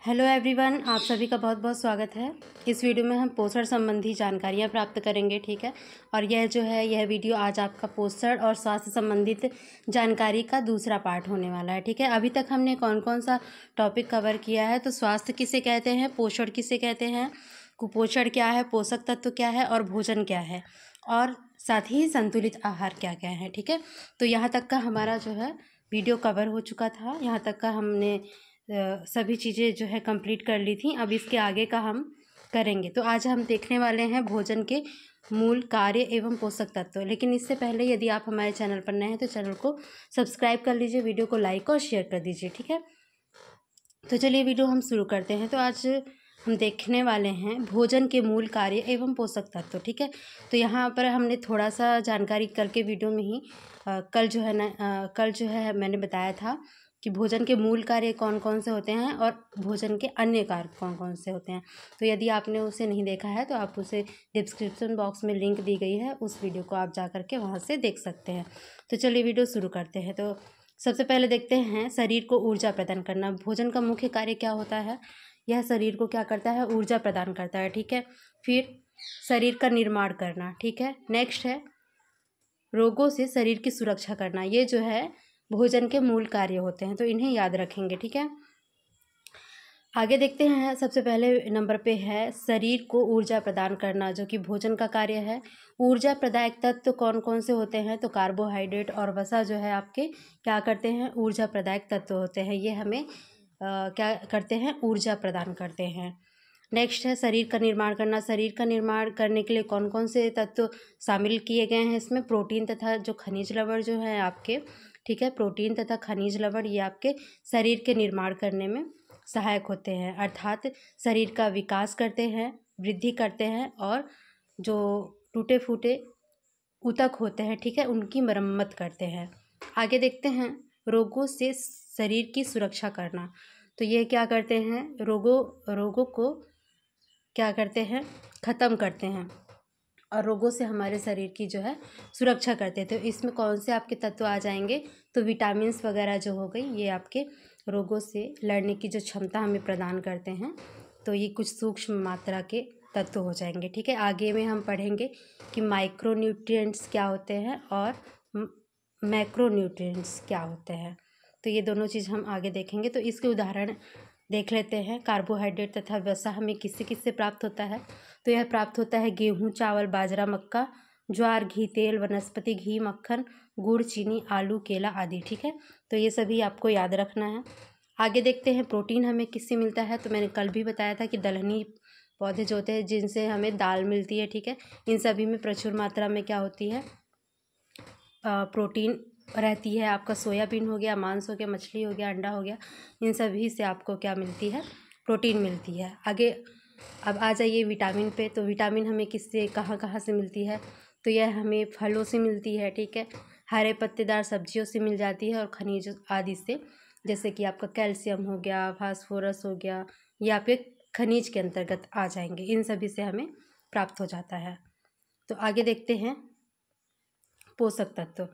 Hello everyone, आप सभी का बहुत बहुत स्वागत है। इस वीडियो में हम पोषण संबंधी जानकारियाँ प्राप्त करेंगे, ठीक है। और यह वीडियो आज आपका पोषण और स्वास्थ्य संबंधित जानकारी का दूसरा पार्ट होने वाला है, ठीक है। अभी तक हमने कौन कौन सा टॉपिक कवर किया है, तो स्वास्थ्य किसे कहते हैं, पोषण किसे कहते हैं, कुपोषण क्या है, पोषक तत्व क्या है और भोजन क्या है, और साथ ही संतुलित आहार क्या क्या है, ठीक है। तो यहाँ तक का हमारा जो है वीडियो कवर हो चुका था। यहाँ तक का हमने सभी चीज़ें जो है कंप्लीट कर ली थी। अब इसके आगे का हम करेंगे। तो आज हम देखने वाले हैं भोजन के मूल, कार्य एवं पोषक तत्व। लेकिन इससे पहले यदि आप हमारे चैनल पर नए हैं तो चैनल को सब्सक्राइब कर लीजिए, वीडियो को लाइक और शेयर कर दीजिए, ठीक है। तो चलिए वीडियो हम शुरू करते हैं। तो आज हम देखने वाले हैं भोजन के मूल, कार्य एवं पोषक तत्व, ठीक है। तो यहाँ पर हमने थोड़ा सा जानकारी कल के वीडियो में ही कल जो है मैंने बताया था कि भोजन के मूल कार्य कौन कौन से होते हैं और भोजन के अन्य कार्य कौन कौन से होते हैं। तो यदि आपने उसे नहीं देखा है तो आप उसे डिस्क्रिप्शन बॉक्स में लिंक दी गई है, उस वीडियो को आप जा करके वहाँ से देख सकते हैं। तो चलिए वीडियो शुरू करते हैं। तो सबसे पहले देखते हैं शरीर को ऊर्जा प्रदान करना। भोजन का मुख्य कार्य क्या होता है? यह शरीर को क्या करता है? ऊर्जा प्रदान करता है, ठीक है। फिर शरीर का निर्माण करना, ठीक है। नेक्स्ट है रोगों से शरीर की सुरक्षा करना। ये जो है भोजन के मूल कार्य होते हैं, तो इन्हें याद रखेंगे, ठीक है। आगे देखते हैं। सबसे पहले नंबर पे है शरीर को ऊर्जा प्रदान करना, जो कि भोजन का कार्य है। ऊर्जा प्रदायक तत्व कौन कौन से होते हैं? तो कार्बोहाइड्रेट और वसा जो है आपके क्या करते हैं? ऊर्जा प्रदायक तत्व होते हैं। ये हमें क्या करते हैं? ऊर्जा प्रदान करते हैं। नेक्स्ट है शरीर का निर्माण करना। शरीर का निर्माण करने के लिए कौन कौन से तत्व शामिल किए गए हैं इसमें? प्रोटीन तथा जो खनिज लवण जो है आपके, ठीक है। प्रोटीन तथा खनिज लवण ये आपके शरीर के निर्माण करने में सहायक होते हैं, अर्थात शरीर का विकास करते हैं, वृद्धि करते हैं और जो टूटे फूटे ऊतक होते हैं, ठीक है, उनकी मरम्मत करते हैं। आगे देखते हैं रोगों से शरीर की सुरक्षा करना। तो ये क्या करते हैं? रोगों को क्या करते हैं? ख़त्म करते हैं और रोगों से हमारे शरीर की जो है सुरक्षा करते हैं। तो इसमें कौन से आपके तत्व आ जाएंगे? तो विटामिन्स वगैरह जो हो गई, ये आपके रोगों से लड़ने की जो क्षमता हमें प्रदान करते हैं। तो ये कुछ सूक्ष्म मात्रा के तत्व हो जाएंगे, ठीक है। आगे में हम पढ़ेंगे कि माइक्रोन्यूट्रिएंट्स क्या होते हैं और मैक्रोन्यूट्रिएंट्स क्या होते हैं। तो ये दोनों चीज़ हम आगे देखेंगे। तो इसके उदाहरण देख लेते हैं। कार्बोहाइड्रेट तथा वसा हमें किससे किससे प्राप्त होता है? तो यह प्राप्त होता है गेहूँ, चावल, बाजरा, मक्का, ज्वार, घी, तेल, वनस्पति घी, मक्खन, गुड़, चीनी, आलू, केला आदि, ठीक है। तो ये सभी आपको याद रखना है। आगे देखते हैं प्रोटीन हमें किससे मिलता है। तो मैंने कल भी बताया था कि दलहनी पौधे जो होते हैं जिनसे हमें दाल मिलती है, ठीक है, इन सभी में प्रचुर मात्रा में क्या होती है? प्रोटीन रहती है। आपका सोयाबीन हो गया, मांस हो गया, मछली हो गया, अंडा हो गया, इन सभी से आपको क्या मिलती है? प्रोटीन मिलती है। आगे अब आ जाइए विटामिन पे। तो विटामिन हमें किससे, कहाँ कहाँ से मिलती है? तो यह हमें फलों से मिलती है, ठीक है, हरे पत्तेदार सब्जियों से मिल जाती है और खनिज आदि से, जैसे कि आपका कैल्शियम हो गया, फास्फोरस हो गया, ये आपके खनिज के अंतर्गत आ जाएंगे। इन सभी से हमें प्राप्त हो जाता है। तो आगे देखते हैं पोषक तत्व।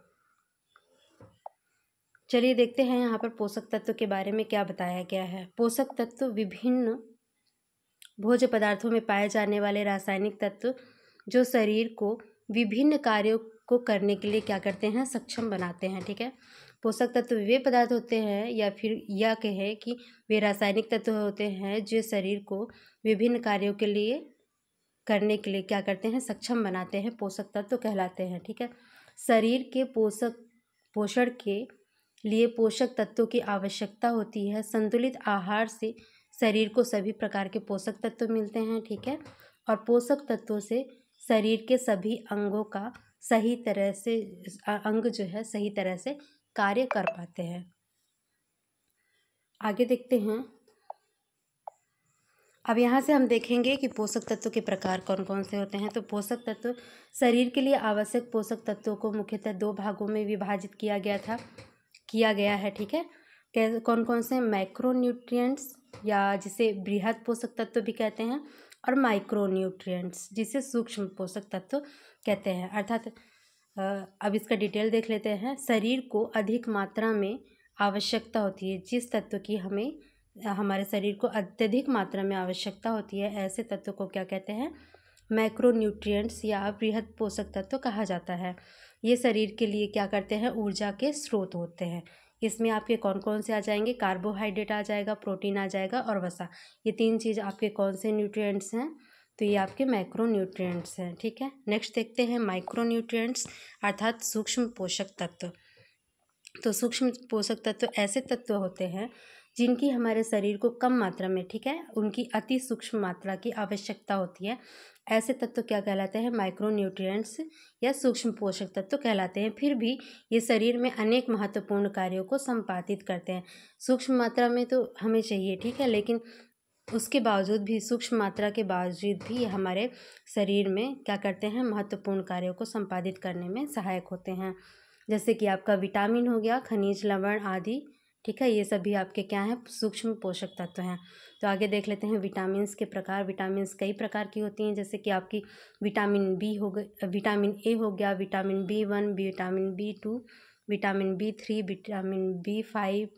चलिए देखते हैं यहाँ पर पोषक तत्व के बारे में क्या बताया गया है। पोषक तत्व विभिन्न भोज्य पदार्थों में पाए जाने वाले रासायनिक तत्व जो शरीर को विभिन्न कार्यों को करने के लिए क्या करते हैं? सक्षम बनाते हैं, ठीक है। पोषक तत्व वे पदार्थ होते हैं, या फिर यह कहे कि वे रासायनिक तत्व होते हैं जो शरीर को विभिन्न कार्यों के लिए करने के लिए क्या करते हैं? सक्षम बनाते हैं, पोषक तत्व कहलाते हैं, ठीक है। शरीर के पोषण के लिए पोषक तत्वों की आवश्यकता होती है। संतुलित आहार से शरीर को सभी प्रकार के पोषक तत्व मिलते हैं, ठीक है। और पोषक तत्वों से शरीर के सभी अंगों का सही तरह से अंग जो है सही तरह से कार्य कर पाते हैं। आगे देखते हैं। अब यहाँ से हम देखेंगे कि पोषक तत्व के प्रकार कौन कौन से होते हैं। तो पोषक तत्व, शरीर के लिए आवश्यक पोषक तत्वों को मुख्यतः दो भागों में विभाजित किया गया है, ठीक है। कौन कौन से? मैक्रोन्यूट्रिएंट्स, या जिसे बृहद पोषक तत्व भी कहते हैं, और माइक्रोन्यूट्रिएंट्स, जिसे सूक्ष्म पोषक तत्व कहते हैं। अर्थात अब इसका डिटेल देख लेते हैं। शरीर को अधिक मात्रा में आवश्यकता होती है जिस तत्व की हमें हमारे शरीर को अत्यधिक मात्रा में आवश्यकता होती है, ऐसे तत्व को क्या कहते हैं? मैक्रोन्यूट्रिएंट्स या बृहद पोषक तत्व कहा जाता है। ये शरीर के लिए क्या करते हैं? ऊर्जा के स्रोत होते हैं। इसमें आपके कौन कौन से आ जाएंगे? कार्बोहाइड्रेट आ जाएगा, प्रोटीन आ जाएगा और वसा। ये 3 चीज़ आपके कौन से न्यूट्रिएंट्स हैं? तो ये आपके मैक्रोन्यूट्रिएंट्स हैं। ठीक है, नेक्स्ट देखते हैं माइक्रोन्यूट्रिएंट्स अर्थात सूक्ष्म पोषक तत्व। तो सूक्ष्म पोषक तत्व ऐसे तत्व होते हैं जिनकी हमारे शरीर को कम मात्रा में, ठीक है, उनकी अति सूक्ष्म मात्रा की आवश्यकता होती है। ऐसे तत्व क्या कहलाते हैं? माइक्रोन्यूट्रिएंट्स या सूक्ष्म पोषक तत्व कहलाते हैं। फिर भी ये शरीर में अनेक महत्वपूर्ण कार्यों को संपादित करते हैं। सूक्ष्म मात्रा में तो हमें चाहिए, ठीक है, लेकिन उसके बावजूद भी, सूक्ष्म मात्रा के बावजूद भी हमारे शरीर में क्या करते हैं? महत्वपूर्ण कार्यों को संपादित करने में सहायक होते हैं। जैसे कि आपका विटामिन हो गया, खनिज लवण आदि, ठीक है, ये सभी आपके क्या हैं? सूक्ष्म पोषक तत्व हैं। तो आगे देख लेते हैं विटामिन्स के प्रकार। विटामिन्स कई प्रकार की होती हैं, जैसे कि आपकी विटामिन बी हो गई, विटामिन ए हो गया, vitamin B1, vitamin B2, vitamin B3, vitamin B5,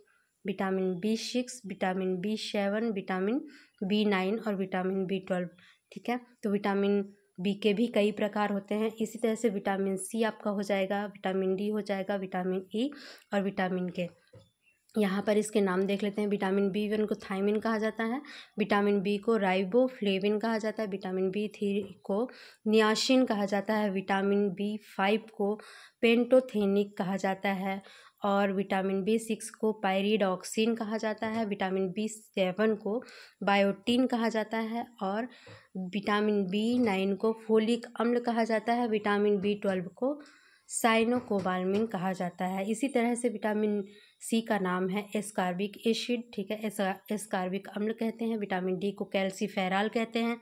vitamin B6, vitamin B7, vitamin B9 और विटामिन B12। ठीक है, तो विटामिन बी के भी कई प्रकार होते हैं। इसी तरह से विटामिन सी आपका हो जाएगा, विटामिन डी हो जाएगा, विटामिन ई और विटामिन के। यहाँ पर इसके नाम देख लेते हैं। विटामिन B1 को थायमिन कहा जाता है, विटामिन बी को राइबोफ्लेविन कहा जाता है, विटामिन B3 को नियासिन कहा जाता है, विटामिन B5 को पेंटोथेनिक कहा जाता है और विटामिन B6 को पायरिडॉक्सिन कहा जाता है, विटामिन B7 को बायोटीन कहा जाता है और विटामिन B9 को फोलिक अम्ल कहा जाता है, विटामिन B12 को साइनोकोबाल्मिन कहा जाता है। इसी तरह से विटामिन सी का नाम है एस्कॉर्बिक एसिड, ठीक है, एस्कॉर्बिक अम्ल कहते हैं। विटामिन डी को कैल्सीफेरॉल कहते हैं,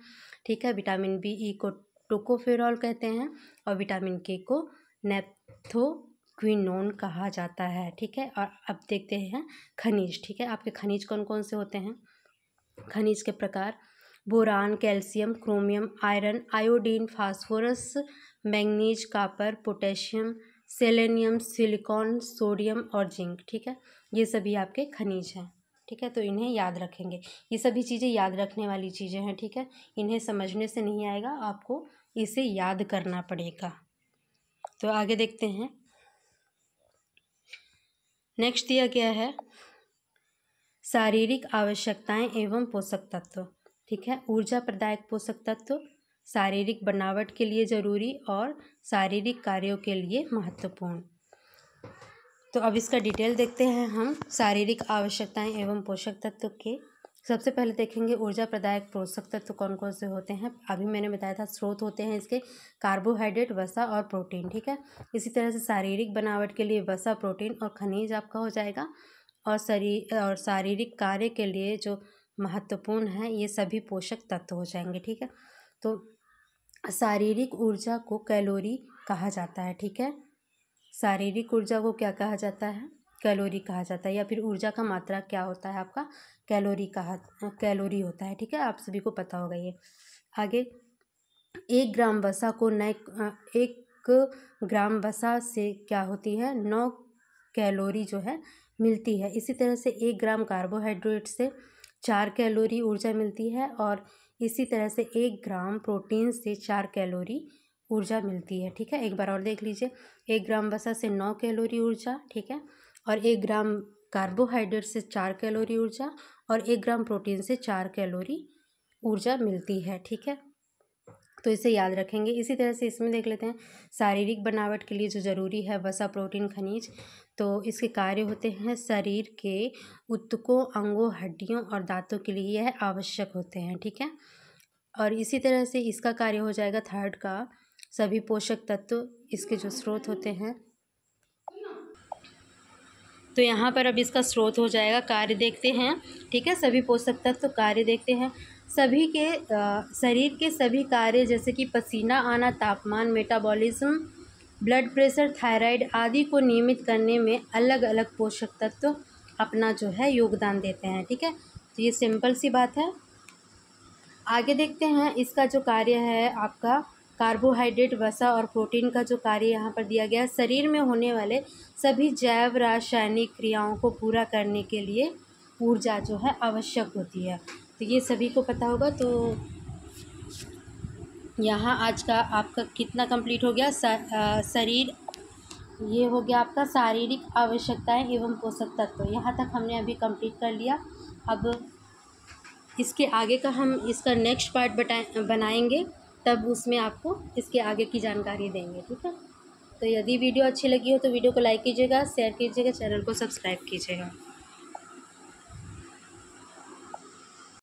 ठीक है, विटामिन बी ई को टोकोफेरॉल कहते हैं और विटामिन के को नेप्थोक्विनोन कहा जाता है। ठीक है, और अब देखते हैं खनिज। ठीक है, आपके खनिज कौन कौन से होते हैं? खनिज के प्रकार: boron, calcium, chromium, iron, iodine, phosphorus, manganese, copper, potassium, selenium, silicon, sodium और जिंक। ठीक है, ये सभी आपके खनिज हैं। ठीक है, तो इन्हें याद रखेंगे। ये सभी चीज़ें याद रखने वाली चीज़ें हैं। ठीक है, इन्हें समझने से नहीं आएगा, आपको इसे याद करना पड़ेगा। तो आगे देखते हैं। नेक्स्ट दिया गया है शारीरिक आवश्यकताएं एवं पोषक तत्व। ठीक है, ऊर्जा प्रदायक पोषक तत्व शारीरिक बनावट के लिए जरूरी और शारीरिक कार्यों के लिए महत्वपूर्ण। तो अब इसका डिटेल देखते हैं हम शारीरिक आवश्यकताएं एवं पोषक तत्व के। सबसे पहले देखेंगे ऊर्जा प्रदायक पोषक तत्व कौन कौन से होते हैं। अभी मैंने बताया था स्रोत होते हैं इसके कार्बोहाइड्रेट, वसा और प्रोटीन। ठीक है, इसी तरह से शारीरिक बनावट के लिए वसा, प्रोटीन और खनिज आपका हो जाएगा और शारीरिक कार्य के लिए जो महत्वपूर्ण है ये सभी पोषक तत्व हो जाएंगे। ठीक है, तो शारीरिक ऊर्जा को कैलोरी कहा जाता है। ठीक है, शारीरिक ऊर्जा को क्या कहा जाता है? कैलोरी कहा जाता है, या फिर ऊर्जा का मात्रा क्या होता है आपका? कैलोरी होता है। ठीक है, आप सभी को पता होगा ये। आगे 1 ग्राम वसा को 1 ग्राम वसा से क्या होती है? 9 कैलोरी जो है मिलती है। इसी तरह से 1 ग्राम कार्बोहाइड्रेट से 4 कैलोरी ऊर्जा मिलती है और इसी तरह से 1 ग्राम प्रोटीन से 4 कैलोरी ऊर्जा मिलती है। ठीक है, एक बार और देख लीजिए। 1 ग्राम वसा से 9 कैलोरी ऊर्जा, ठीक है, और 1 ग्राम कार्बोहाइड्रेट से 4 कैलोरी ऊर्जा और 1 ग्राम प्रोटीन से 4 कैलोरी ऊर्जा मिलती है। ठीक है, तो इसे याद रखेंगे। इसी तरह से इसमें देख लेते हैं शारीरिक बनावट के लिए जो ज़रूरी है वसा, प्रोटीन, खनिज। तो इसके कार्य होते हैं शरीर के ऊतकों, अंगों, हड्डियों और दांतों के लिए यह आवश्यक होते हैं। ठीक है, और इसी तरह से इसका कार्य हो जाएगा थर्ड का सभी पोषक तत्व इसके जो स्रोत होते हैं। तो यहाँ पर अब इसका स्रोत हो जाएगा, कार्य देखते हैं। ठीक है, सभी पोषक तत्व कार्य देखते हैं। सभी के शरीर के सभी कार्य जैसे कि पसीना आना, तापमान, मेटाबॉलिज्म, ब्लड प्रेशर, थायराइड आदि को नियमित करने में अलग अलग पोषक तत्व अपना जो है योगदान देते हैं। ठीक है, तो ये सिंपल सी बात है। आगे देखते हैं इसका जो कार्य है आपका कार्बोहाइड्रेट, वसा और प्रोटीन का जो कार्य यहाँ पर दिया गया है। शरीर में होने वाले सभी जैव रासायनिक क्रियाओं को पूरा करने के लिए ऊर्जा जो है आवश्यक होती है। तो ये सभी को पता होगा। तो यहाँ आज का आपका कितना कंप्लीट हो गया? शरीर, ये हो गया आपका शारीरिक आवश्यकताएं एवं पोषक तत्व। यहाँ तक हमने अभी कंप्लीट कर लिया। अब इसके आगे का हम इसका नेक्स्ट पार्ट बनाएंगे, तब उसमें आपको इसके आगे की जानकारी देंगे, ठीक है। तो यदि वीडियो अच्छी लगी हो तो वीडियो को लाइक कीजिएगा, शेयर कीजिएगा, चैनल को सब्सक्राइब कीजिएगा।